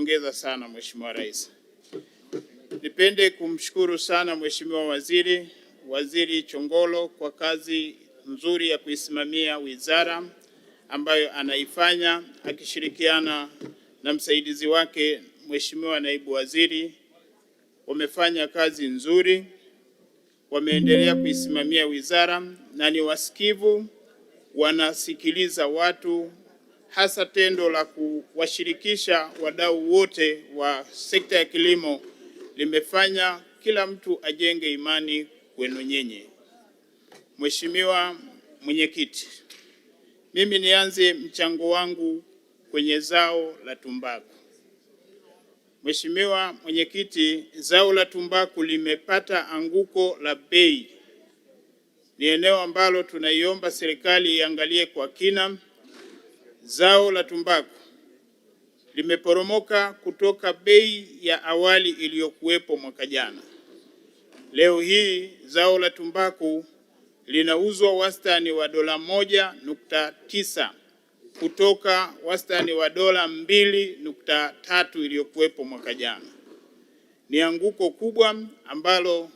Ongeza sana Mheshimiwa Rais. Nipende kumshukuru sana Mheshimiwa Waziri Chongolo kwa kazi nzuri ya kuisimamia wizara ambayo anaifanya akishirikiana na msaidizi wake Mheshimiwa Naibu Waziri. Wamefanya kazi nzuri, wameendelea kuisimamia wizara na ni wasikivu, wanasikiliza watu, hasa tendo la kuwashirikisha wadau wote wa sekta ya kilimo limefanya kila mtu ajenge imani kwenu nyinyi. Mheshimiwa Mwenyekiti, mimi nianze mchango wangu kwenye zao la tumbaku. Mheshimiwa Mwenyekiti, zao la tumbaku limepata anguko la bei. Ni eneo ambalo tunaiomba serikali iangalie kwa kina. Zao la tumbaku limeporomoka kutoka bei ya awali iliyokuwepo mwaka jana. Leo hii zao la tumbaku linauzwa wastani wa dola 1.9 kutoka wastani wa dola 2.3 iliyokuwepo mwaka jana. Ni anguko kubwa ambalo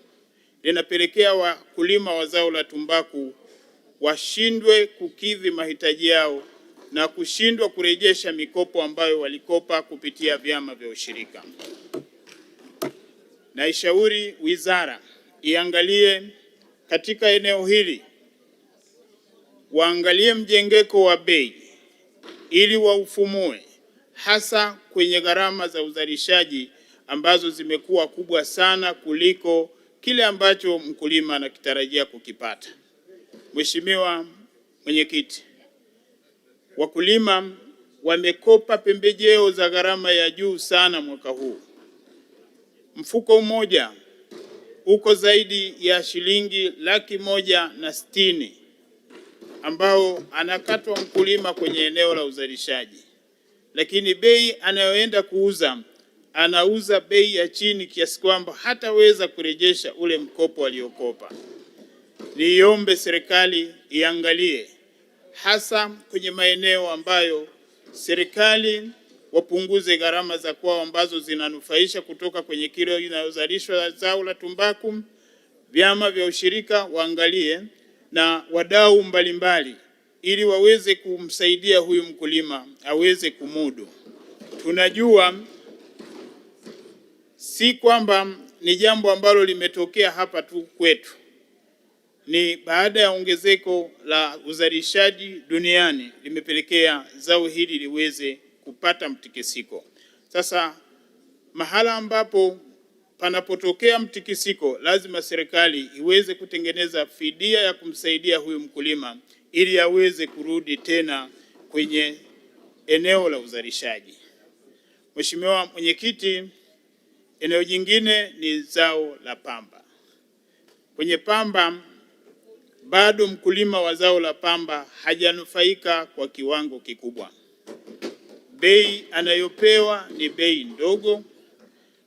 linapelekea wakulima wa zao la tumbaku washindwe kukidhi mahitaji yao na kushindwa kurejesha mikopo ambayo walikopa kupitia vyama vya ushirika. Naishauri wizara iangalie katika eneo hili, waangalie mjengeko wa bei ili waufumue, hasa kwenye gharama za uzalishaji ambazo zimekuwa kubwa sana kuliko kile ambacho mkulima anakitarajia kukipata. Mheshimiwa Mwenyekiti, wakulima wamekopa pembejeo za gharama ya juu sana mwaka huu. Mfuko mmoja uko zaidi ya shilingi 160,000 ambao anakatwa mkulima kwenye eneo la uzalishaji, lakini bei anayoenda kuuza anauza bei ya chini kiasi kwamba hataweza kurejesha ule mkopo aliokopa. Niombe serikali iangalie hasa kwenye maeneo ambayo serikali wapunguze gharama za kwao ambazo zinanufaisha kutoka kwenye kilo inayozalishwa zao la tumbaku. Vyama vya ushirika waangalie na wadau mbalimbali ili waweze kumsaidia huyu mkulima aweze kumudu. Tunajua si kwamba ni jambo ambalo limetokea hapa tu kwetu. Ni baada ya ongezeko la uzalishaji duniani limepelekea zao hili liweze kupata mtikisiko. Sasa mahala ambapo panapotokea mtikisiko, lazima serikali iweze kutengeneza fidia ya kumsaidia huyu mkulima ili aweze kurudi tena kwenye eneo la uzalishaji. Mheshimiwa Mwenyekiti, eneo jingine ni zao la pamba. Kwenye pamba bado mkulima wa zao la pamba hajanufaika kwa kiwango kikubwa. Bei anayopewa ni bei ndogo.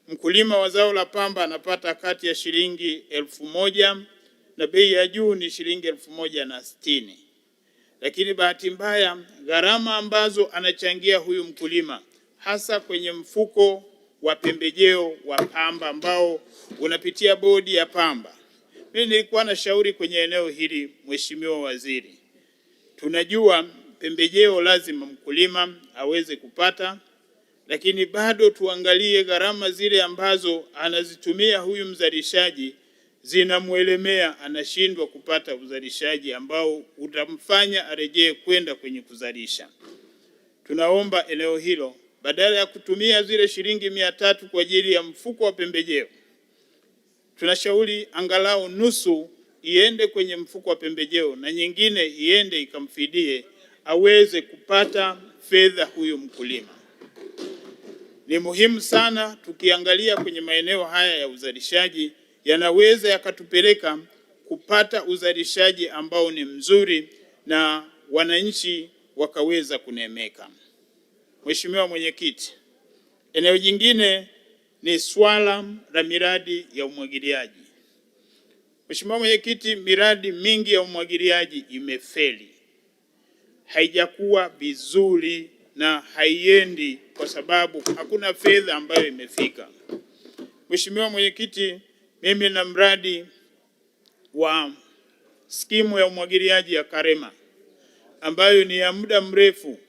Mkulima wa zao la pamba anapata kati ya shilingi 1,000 na bei ya juu ni shilingi 1,060. Lakini bahati mbaya gharama ambazo anachangia huyu mkulima, hasa kwenye mfuko wa pembejeo wa pamba ambao unapitia bodi ya pamba. Mimi nilikuwa na shauri kwenye eneo hili, Mheshimiwa Waziri. Tunajua pembejeo lazima mkulima aweze kupata, lakini bado tuangalie gharama zile ambazo anazitumia huyu mzalishaji zinamuelemea, anashindwa kupata uzalishaji ambao utamfanya arejee kwenda kwenye kuzalisha. Tunaomba eneo hilo, badala ya kutumia zile shilingi 300 kwa ajili ya mfuko wa pembejeo, tunashauri angalau nusu iende kwenye mfuko wa pembejeo na nyingine iende ikamfidie aweze kupata fedha huyu mkulima. Ni muhimu sana tukiangalia kwenye maeneo haya ya uzalishaji, yanaweza yakatupeleka kupata uzalishaji ambao ni mzuri na wananchi wakaweza kunemeka. Mheshimiwa Mwenyekiti, eneo jingine ni swala la miradi ya umwagiliaji. Mheshimiwa Mwenyekiti, miradi mingi ya umwagiliaji imefeli, haijakuwa vizuri na haiendi kwa sababu hakuna fedha ambayo imefika. Mheshimiwa Mwenyekiti, mimi na mradi wa skimu ya umwagiliaji ya Karema ambayo ni ya muda mrefu,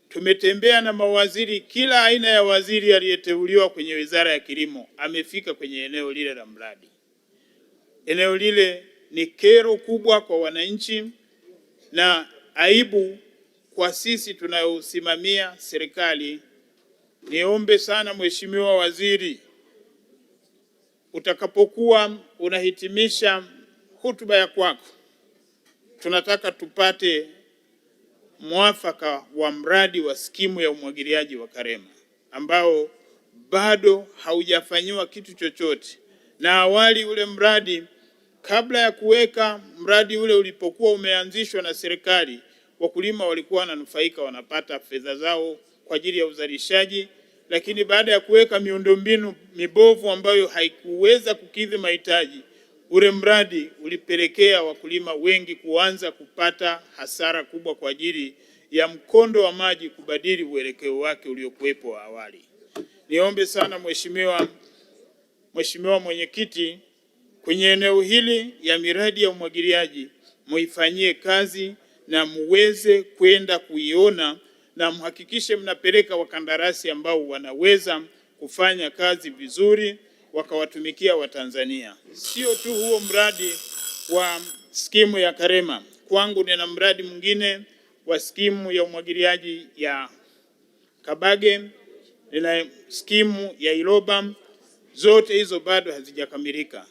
tumetembea na mawaziri, kila aina ya waziri aliyeteuliwa kwenye Wizara ya Kilimo amefika kwenye eneo lile la mradi. Eneo lile ni kero kubwa kwa wananchi na aibu kwa sisi tunayosimamia serikali. Niombe sana Mheshimiwa Waziri, utakapokuwa unahitimisha hotuba ya kwako, tunataka tupate mwafaka wa mradi wa skimu ya umwagiliaji wa Karema ambao bado haujafanyiwa kitu chochote. Na awali ule mradi, kabla ya kuweka mradi ule ulipokuwa umeanzishwa na serikali, wakulima walikuwa wananufaika, wanapata fedha zao kwa ajili ya uzalishaji, lakini baada ya kuweka miundombinu mibovu ambayo haikuweza kukidhi mahitaji, ule mradi ulipelekea wakulima wengi kuanza kupata hasara kubwa kwa ajili ya mkondo wa maji kubadili uelekeo wake uliokuwepo awali. Niombe sana Mheshimiwa Mwenyekiti, kwenye eneo hili ya miradi ya umwagiliaji muifanyie kazi na muweze kwenda kuiona na mhakikishe mnapeleka wakandarasi ambao wanaweza kufanya kazi vizuri wakawatumikia Watanzania. Sio tu huo mradi wa skimu ya Karema, kwangu nina mradi mwingine wa skimu ya umwagiliaji ya Kabage, nina skimu ya Iloba, zote hizo bado hazijakamilika.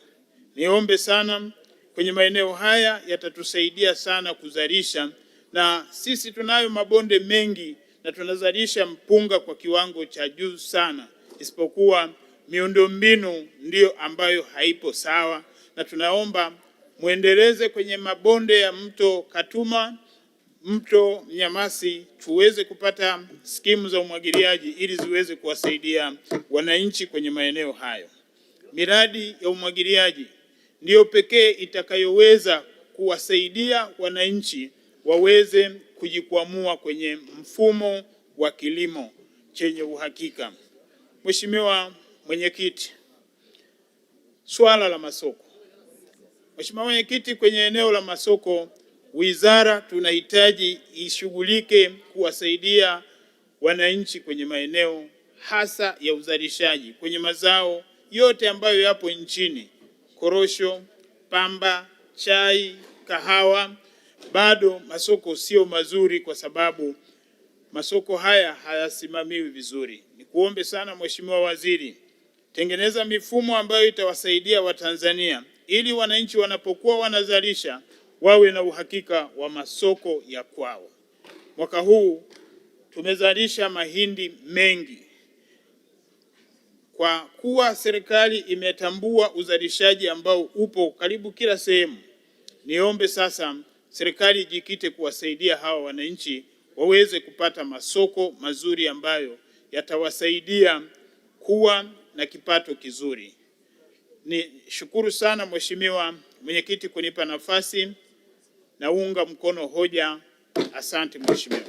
Niombe sana, kwenye maeneo haya yatatusaidia sana kuzalisha, na sisi tunayo mabonde mengi na tunazalisha mpunga kwa kiwango cha juu sana, isipokuwa miundombinu ndiyo ambayo haipo sawa, na tunaomba muendeleze kwenye mabonde ya mto Katuma, mto Nyamasi, tuweze kupata skimu za umwagiliaji ili ziweze kuwasaidia wananchi kwenye maeneo hayo. Miradi ya umwagiliaji ndiyo pekee itakayoweza kuwasaidia wananchi waweze kujikwamua kwenye mfumo wa kilimo chenye uhakika. Mheshimiwa Mwenyekiti, swala la masoko. Mheshimiwa Mwenyekiti, kwenye eneo la masoko, wizara tunahitaji ishughulike kuwasaidia wananchi kwenye maeneo hasa ya uzalishaji kwenye mazao yote ambayo yapo nchini: korosho, pamba, chai, kahawa. Bado masoko sio mazuri kwa sababu masoko haya hayasimamiwi vizuri. Nikuombe sana Mheshimiwa Waziri, tengeneza mifumo ambayo itawasaidia Watanzania ili wananchi wanapokuwa wanazalisha wawe na uhakika wa masoko ya kwao. Mwaka huu tumezalisha mahindi mengi. Kwa kuwa serikali imetambua uzalishaji ambao upo karibu kila sehemu, niombe sasa serikali ijikite kuwasaidia hawa wananchi waweze kupata masoko mazuri ambayo yatawasaidia kuwa na kipato kizuri. Ni shukuru sana Mheshimiwa Mwenyekiti kunipa nafasi, naunga mkono hoja. Asante Mheshimiwa.